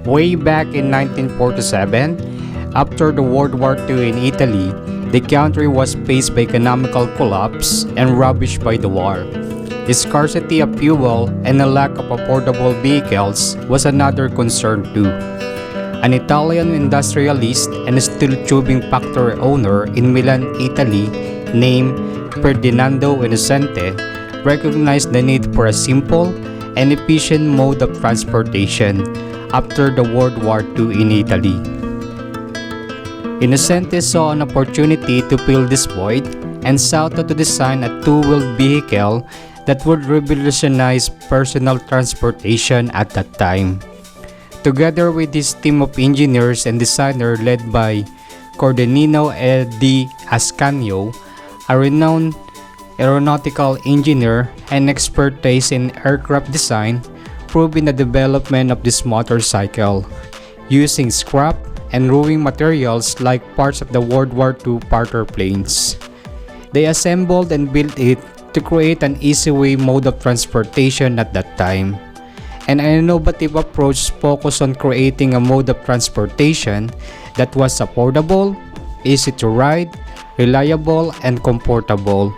Way back in 1947, after the World War II in Italy, the country was faced by economical collapse and ravaged by the war. The scarcity of fuel and the lack of affordable vehicles was another concern too. An Italian industrialist and steel tubing factory owner in Milan, Italy, named Ferdinando Innocenti, recognized the need for a simple and efficient mode of transportation after the World War II in Italy. Innocenti saw an opportunity to fill this void and sought to design a two-wheeled vehicle that would revolutionize personal transportation at that time. Together with his team of engineers and designers led by Cordonino di Ascanio, a renowned aeronautical engineer and expertise in aircraft design, proved in the development of this motorcycle, using scrap and ruined materials like parts of the World War II fighter planes. They assembled and built it to create an easy-way mode of transportation at that time. An innovative approach focused on creating a mode of transportation that was affordable, easy to ride, reliable, and comfortable.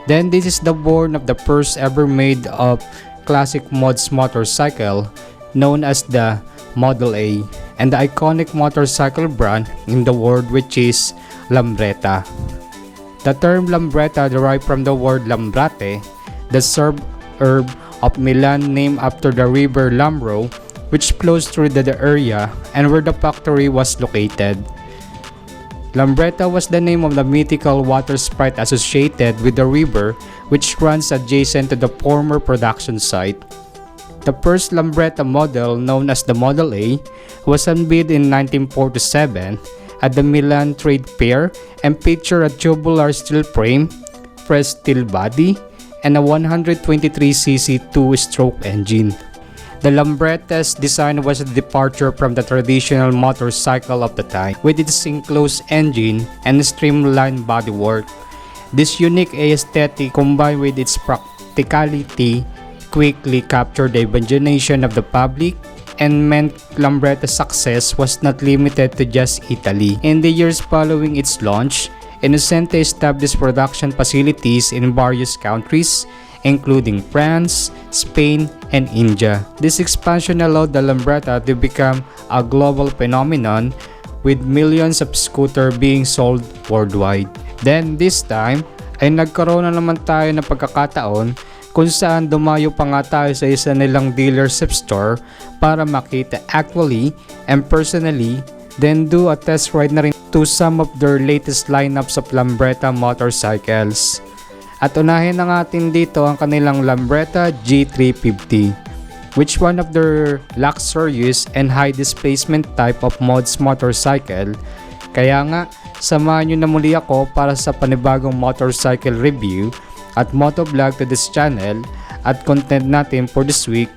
Then this is the born of the first ever made of classic mods motorcycle known as the Model A, and the iconic motorcycle brand in the world, which is Lambretta. The term Lambretta derived from the word Lambrate, the suburb of Milan named after the river Lambro, which flows through the area and where the factory was located. Lambretta was the name of the mythical water sprite associated with the river, which runs adjacent to the former production site. The first Lambretta model, known as the Model A, was unveiled in 1947 at the Milan Trade Fair and featured a tubular steel frame, pressed steel body, and a 123cc two-stroke engine. The Lambretta's design was a departure from the traditional motorcycle of the time, with its enclosed engine and streamlined bodywork. This unique aesthetic, combined with its practicality, quickly captured the imagination of the public and meant Lambretta's success was not limited to just Italy. In the years following its launch, Innocenti established production facilities in various countries, including France, Spain, and India. This expansion allowed the Lambretta to become a global phenomenon, with millions of scooters being sold worldwide. Then this time, ay nagkaroon na naman tayo ng pagkakataon kung saan dumayo pa nga tayo sa isa nilang dealership store para makita actually and personally, then do a test ride na rin to some of their latest lineups of Lambretta motorcycles. At unahin na natin dito ang kanilang Lambretta G350, which one of their luxurious and high displacement type of mods motorcycle. Kaya nga, samahan nyo na muli ako para sa panibagong motorcycle review at motovlog to this channel at content natin for this week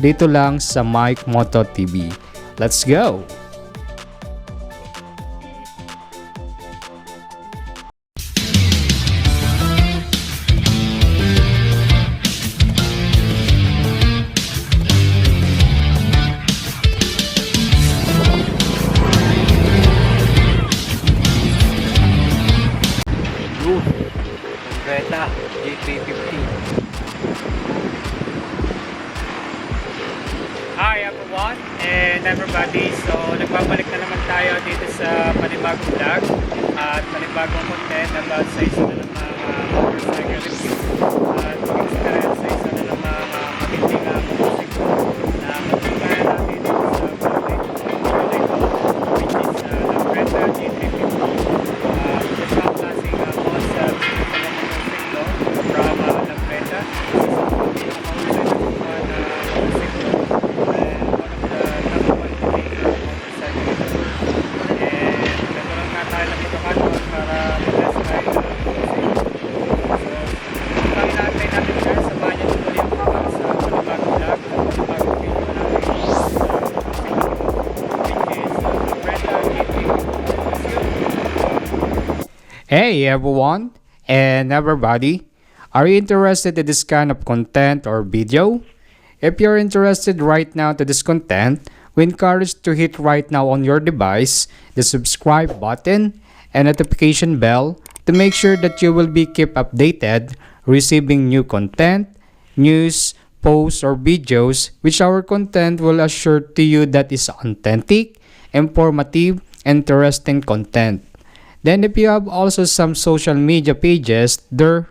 dito lang sa Mike Moto TV. Let's go! Lambretta G350. Hi everyone and everybody. So nagbabalik na naman tayo dito sa panibagong vlog at panibagong content about sa isa na namang motorcycle review at mag-experience sa isa na namang magiging motorcycle na mag-compare natin dito sa public which is Lambretta G350. Isa ang klaseng mods from Lambretta. Hey everyone and everybody, are you interested in this kind of content or video? If you're interested right now to this content, we encourage to hit right now on your device the subscribe button and notification bell to make sure that you will be kept updated receiving new content, news, posts, or videos which our content will assure to you that is authentic, informative, interesting content. Then if you have also some social media pages there,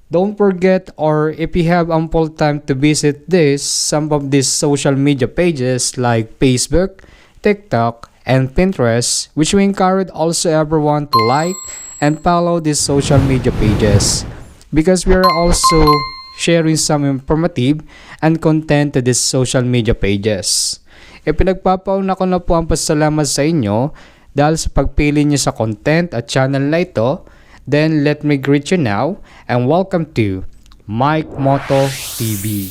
don't forget, or if you have ample time to visit some of these social media pages like Facebook, TikTok, and Pinterest, which we encourage also everyone to like and follow these social media pages because we are also sharing some informative and content to these social media pages. Ipinagpapauna ko na po ang pasalamat sa inyo dahil sa pagpili niyo sa content at channel na ito. Then let me greet you now and welcome to Mike Moto TV.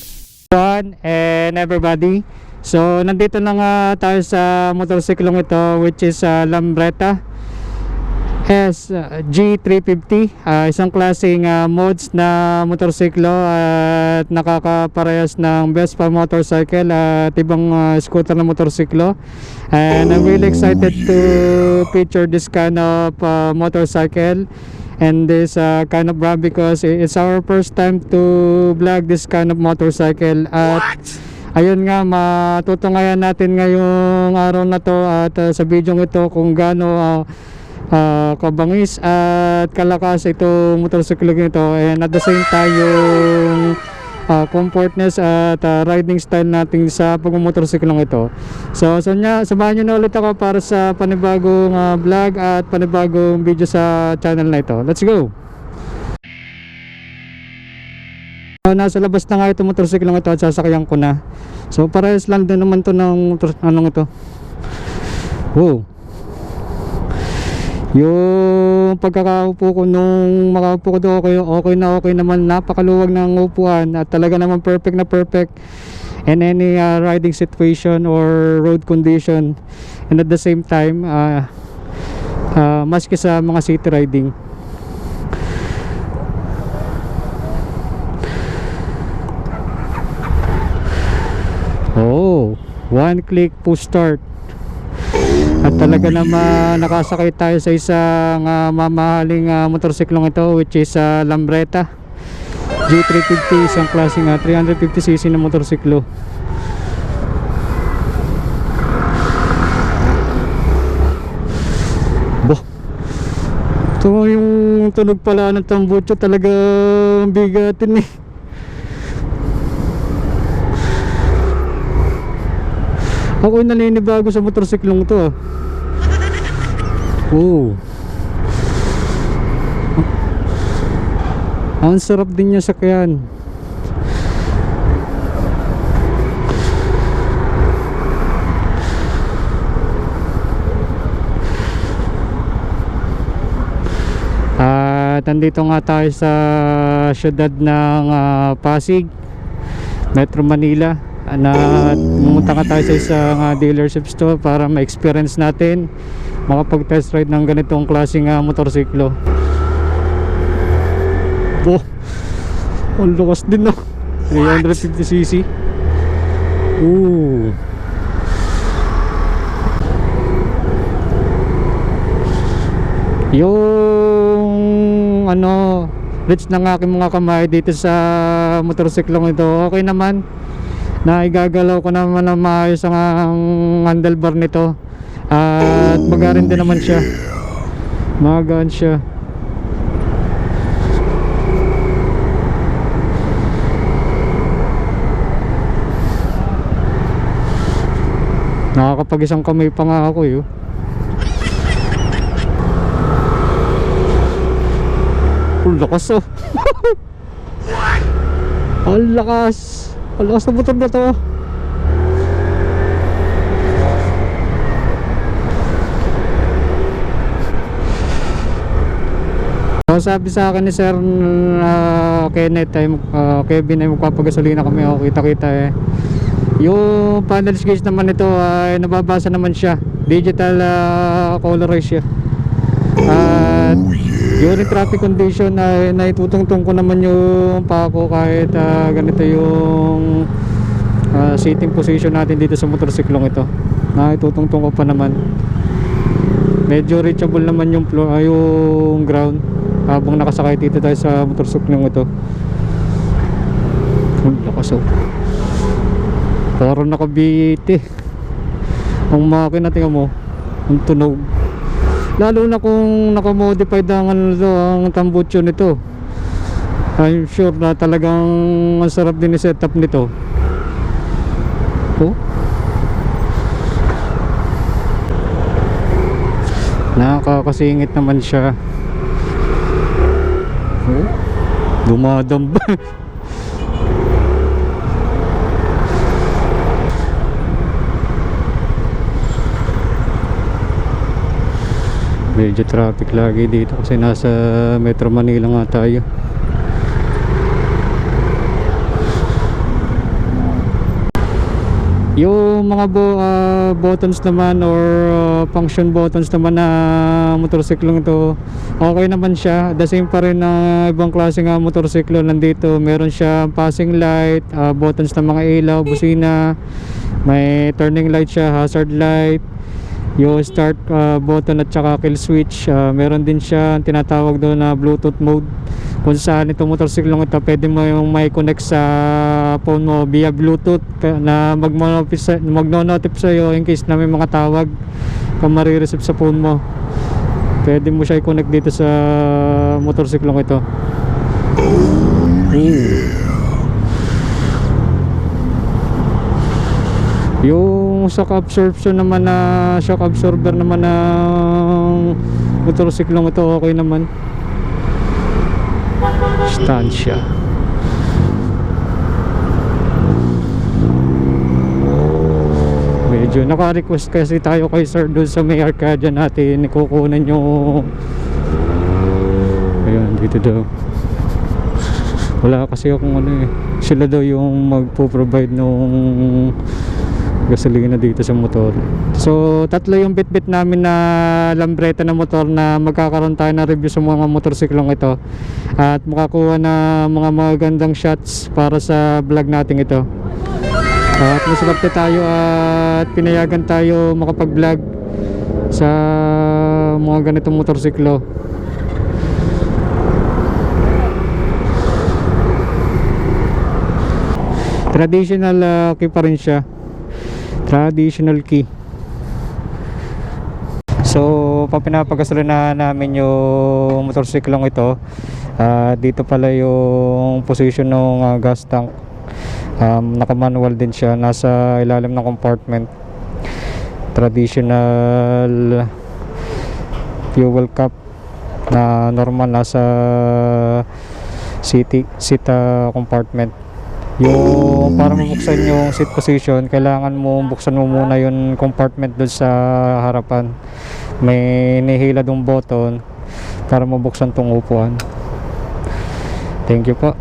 Everyone and everybody. So nandito na nga tayo sa motorsiklong ito which is Lambretta G350, isang klaseng mods na motorsiklo at nakakaparehas ng Vespa motorcycle at ibang scooter na motorsiklo, and I'm really excited to feature this kind of motorcycle and this kind of brand because it's our first time to vlog this kind of motorcycle. At ayun nga, matutungayan natin ngayong araw na to at sa video ito kung gaano kabangis at kalakas itong motorsiklo nito, and at the same time yung comfortness at riding style natin sa pagmumotorsiklong ito. So samahan nyo na ulit ako para sa panibagong vlog at panibagong video sa channel na ito. Let's go! Nasa labas na nga itong motorsiklong ito at sasakyan ko na. So parehas lang din naman to ng anong ito. Wow! Yung pagkakaupo ko nung makaupo ko doon, okay naman, napakaluwag ng upuan at talaga naman perfect na perfect in any riding situation or road condition, and at the same time maski sa mga city riding. Oh, one click push start. At talaga naman nakasakay tayo sa isang mamahaling motorsiklong ito which is Lambretta G350, isang klaseng 350cc na motorsiklo. Boh, ito yung tunog pala ng tambucho, talaga bigatin eh. Ako yung naninibago sa motorsiklong to. Oh, ang sarap din niya sakyan. At nandito nga tayo sa syudad ng Pasig, Metro Manila. Pumunta nga tayo sa isang dealership store para ma-experience natin makapag-test ride ng ganitong klaseng motorsiklo. Oh, ang lakas din, no? 350cc. Ooh. Yung reach ng aking mga kamay dito sa motorsiklong ito, okay naman. Naigagalaw ko naman na maayos ang handlebar nito at magarin din naman siya, magaan siya. Nakakapag isang kamay pa nga ako yun. Ang lakas, oh. Ang lakas. Ang lakas na motor na to. So, sabi sa akin ni Sir Kenneth Kevin ay magpapagasolina kami. Kita-kita eh. Yung panel gauge naman ito ay nababasa naman siya. Digital colorized siya. At during traffic condition ay naitutungtong ko naman yung pako kahit ganito yung sitting position natin dito sa motorsiklong ito. Itutungtong ko pa naman. Medyo reachable naman yung floor, yung ground habang nakasakay dito tayo sa motorsiklong ito. Lakas oh. Parang nakabiti ang makina, tingnan mo ang tunog. Lalo na kung nakamodified ang tambucho nito. I'm sure na talagang ang sarap din i-setup nito. Oh, nakakasingit naman siya. Oh, dumadamba. Medyo traffic lagi dito kasi nasa Metro Manila nga tayo. Yung mga buttons naman or function buttons naman na motorsiklong ito, okay naman siya. The same pa rin na ibang klase nga motorsiklo nandito. Meron siya passing light, buttons na mga ilaw, busina, may turning light siya, hazard light, yung start button at saka kill switch. Meron din siya tinatawag doon na Bluetooth mode, kung saan itong motorsiklong ito pwede mo yung may connect sa phone mo via Bluetooth na magno-notify sa'yo in case na may mga tawag kung marireceive sa phone mo. Pwede mo siya i-connect dito sa motorsiklong ito. Yung shock absorption naman na shock absorber naman ng motorsiklong ito, okay naman. Stand siya. Medyo naka-request kasi tayo kay sir doon sa may Arcadia natin, ikukunan yung ayun dito daw. Wala kasi akong ano eh, sila daw yung magpo-provide nung gasolina dito sa motor. So tatlo yung bit-bit namin na lambreta na motor na magkakaroon tayo ng review sa mga motorsiklong ito at makakuha na mga magandang shots para sa vlog natin ito. At maswerte tayo at pinayagan tayo makapag-vlog sa mga ganitong motorsiklo. Traditional key pa rin siya. Traditional key. So pinapagasolinahan namin yung motorsiklong ito. Dito pala yung position ng gas tank. Naka-manual din siya, nasa ilalim ng compartment. Traditional fuel cap na normal nasa seat compartment. Yung para mabuksan yung seat position, kailangan mo buksan mo muna yung compartment doon sa harapan. May nihila dong button para mabuksan tong upuan. Thank you po.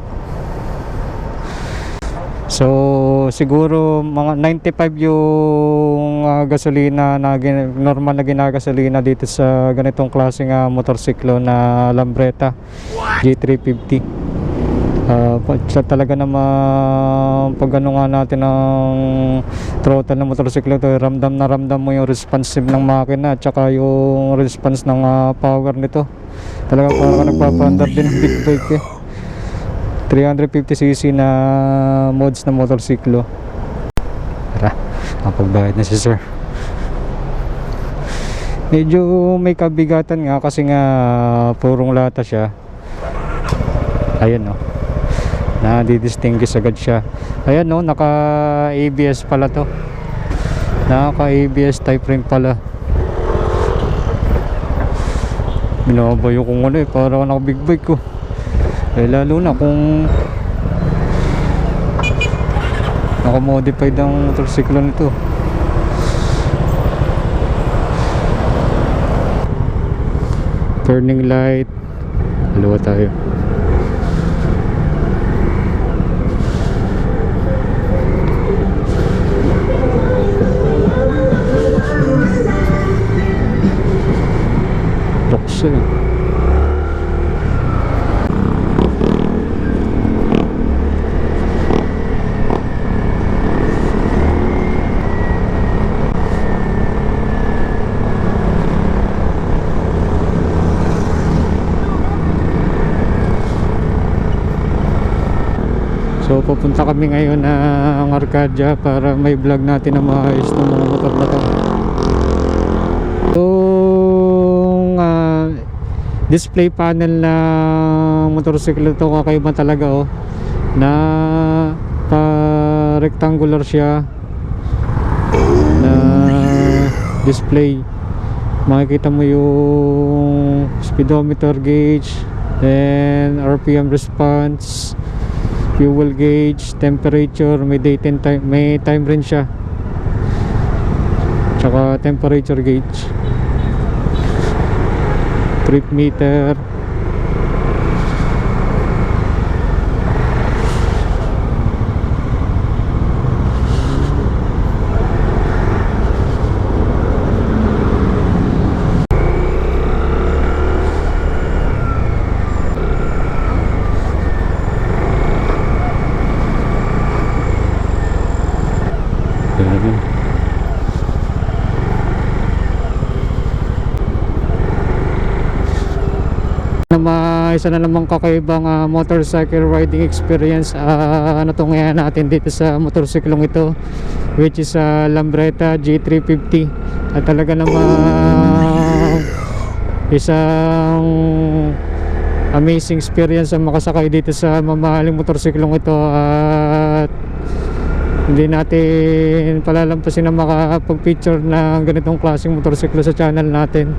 So siguro mga 95 yung gasolina na normal na ginagasolina dito sa ganitong klaseng motorsiklo na Lambretta G350. Talaga naman pag ano nga natin ng throttle ng motorsiklo to, ramdam na ramdam mo yung responsive ng makina at saka yung response ng power nito. Talaga parang nagpapandar din ng big bike eh. 350cc na mods na motorsiklo. Tara, mapagbayad na si sir. Medyo may kabigatan nga kasi nga purong lata siya. Ayan no, na-distinguish agad siya. Ayan no, naka ABS pala to. Naka ABS type rin pala. Binabayo kong ano eh, parang naka big bike ko. Lalo na kung naka-modified ang motorsiklo nito. Turning light. Dalawa tayo. Rokso eh. So pupunta kami ngayon ng Arcadia para may vlog natin na maayos ng mga motor na to. Yung display panel na motorsiklo to, kakaiba talaga oh, na rectangular siya na display. Makikita mo yung speedometer gauge, then RPM response, fuel gauge, temperature, may date and time, may time rin siya, tsaka temperature gauge, trip meter. Isa na namang kakaibang motorcycle riding experience na tungayan natin dito sa motorsiklong ito, which is Lambretta G350. At talaga namang isang amazing experience ang makasakay dito sa mamahaling motorsiklong ito, at hindi natin palalampasin na makapag-picture ng ganitong klaseng motorsiklo sa channel natin.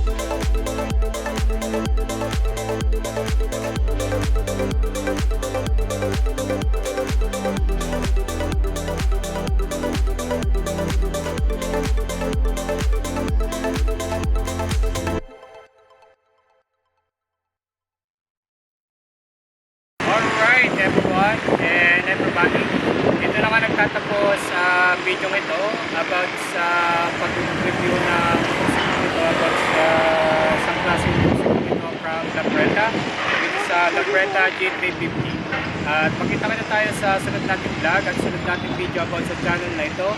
Alright everyone and everybody, dito naman nagtatapos sa video ito about sa pag-review ng motorsiklo ito about sa isang klaseng motorsiklo ito from Labretta. Dito sa Labretta G350. At magkita-kita tayo sa sunod nating vlog at sunod nating video about sa channel na ito.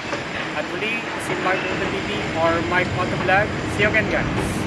At muli, si Mike Moto TV or Mike Moto Vlog. See you again guys!